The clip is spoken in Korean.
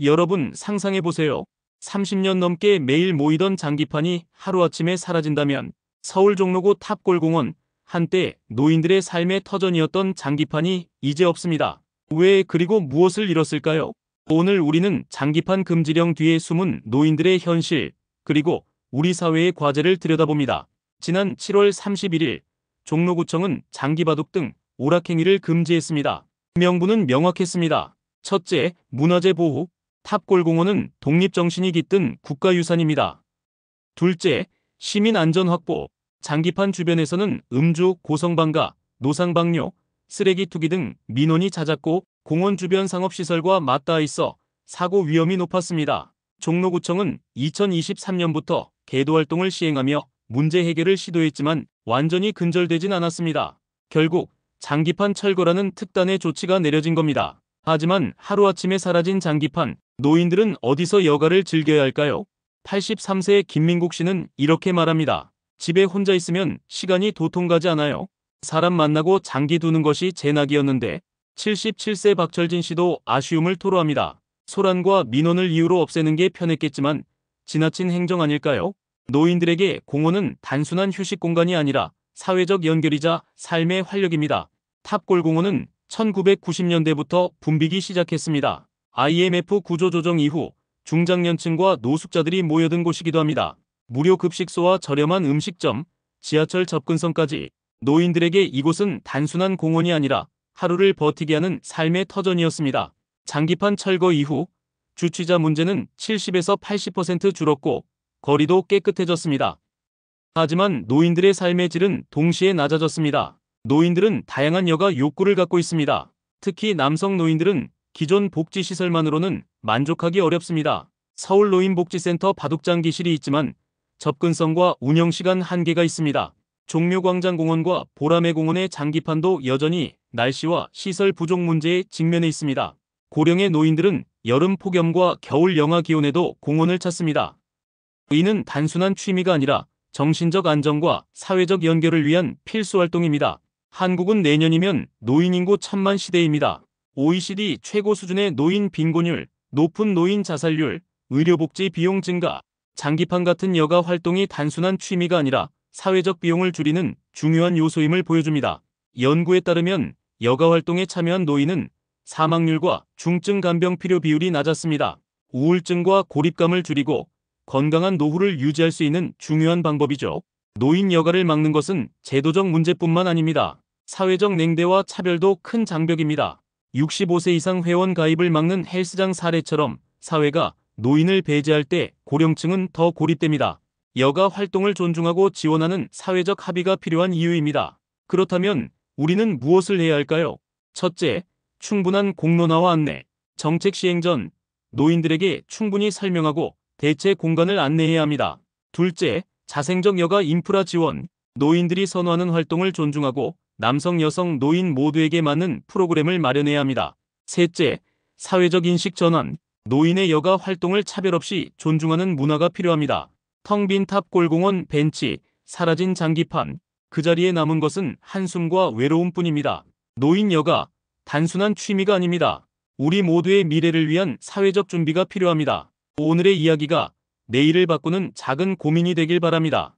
여러분 상상해보세요. 30년 넘게 매일 모이던 장기판이 하루아침에 사라진다면 서울 종로구 탑골공원, 한때 노인들의 삶의 터전이었던 장기판이 이제 없습니다. 왜 그리고 무엇을 잃었을까요? 오늘 우리는 장기판 금지령 뒤에 숨은 노인들의 현실, 그리고 우리 사회의 과제를 들여다봅니다. 지난 7월 31일 종로구청은 장기바둑 등 오락행위를 금지했습니다. 명분은 명확했습니다. 첫째, 문화재 보호. 탑골공원은 독립정신이 깃든 국가유산입니다. 둘째, 시민 안전 확보. 장기판 주변에서는 음주, 고성방가, 노상방뇨, 쓰레기 투기 등 민원이 잦았고 공원 주변 상업시설과 맞닿아 있어 사고 위험이 높았습니다. 종로구청은 2023년부터 계도활동을 시행하며 문제 해결을 시도했지만 완전히 근절되진 않았습니다. 결국 장기판 철거라는 특단의 조치가 내려진 겁니다. 하지만 하루아침에 사라진 장기판, 노인들은 어디서 여가를 즐겨야 할까요? 83세 김민국 씨는 이렇게 말합니다. 집에 혼자 있으면 시간이 도통 가지 않아요. 사람 만나고 장기 두는 것이 제 낙이었는데 77세 박철진 씨도 아쉬움을 토로합니다. 소란과 민원을 이유로 없애는 게 편했겠지만 지나친 행정 아닐까요? 노인들에게 공원은 단순한 휴식 공간이 아니라 사회적 연결이자 삶의 활력입니다. 탑골공원은 1990년대부터 붐비기 시작했습니다. IMF 구조조정 이후 중장년층과 노숙자들이 모여든 곳이기도 합니다. 무료 급식소와 저렴한 음식점, 지하철 접근성까지 노인들에게 이곳은 단순한 공원이 아니라 하루를 버티게 하는 삶의 터전이었습니다. 장기판 철거 이후 주취자 문제는 70에서 80% 줄었고 거리도 깨끗해졌습니다. 하지만 노인들의 삶의 질은 동시에 낮아졌습니다. 노인들은 다양한 여가 욕구를 갖고 있습니다. 특히 남성 노인들은 기존 복지시설만으로는 만족하기 어렵습니다. 서울노인복지센터 바둑장기실이 있지만 접근성과 운영시간 한계가 있습니다. 종묘광장공원과 보라매공원의 장기판도 여전히 날씨와 시설 부족 문제에 직면해 있습니다. 고령의 노인들은 여름 폭염과 겨울 영하 기온에도 공원을 찾습니다. 이는 단순한 취미가 아니라 정신적 안정과 사회적 연결을 위한 필수 활동입니다. 한국은 내년이면 노인 인구 1000만 시대입니다. OECD 최고 수준의 노인 빈곤율, 높은 노인 자살률, 의료복지 비용 증가, 장기판 같은 여가 활동이 단순한 취미가 아니라 사회적 비용을 줄이는 중요한 요소임을 보여줍니다. 연구에 따르면 여가 활동에 참여한 노인은 사망률과 중증 간병 필요 비율이 낮았습니다. 우울증과 고립감을 줄이고 건강한 노후를 유지할 수 있는 중요한 방법이죠. 노인 여가를 막는 것은 제도적 문제뿐만 아닙니다. 사회적 냉대와 차별도 큰 장벽입니다. 65세 이상 회원 가입을 막는 헬스장 사례처럼 사회가 노인을 배제할 때 고령층은 더 고립됩니다. 여가 활동을 존중하고 지원하는 사회적 합의가 필요한 이유입니다. 그렇다면 우리는 무엇을 해야 할까요? 첫째, 충분한 공론화와 안내. 정책 시행 전 노인들에게 충분히 설명하고 대체 공간을 안내해야 합니다. 둘째, 자생적 여가 인프라 지원. 노인들이 선호하는 활동을 존중하고 남성, 여성, 노인 모두에게 맞는 프로그램을 마련해야 합니다. 셋째, 사회적 인식 전환. 노인의 여가 활동을 차별 없이 존중하는 문화가 필요합니다. 텅 빈 탑골공원 벤치, 사라진 장기판. 그 자리에 남은 것은 한숨과 외로움뿐입니다. 노인 여가, 단순한 취미가 아닙니다. 우리 모두의 미래를 위한 사회적 준비가 필요합니다. 오늘의 이야기가 내일을 바꾸는 작은 고민이 되길 바랍니다.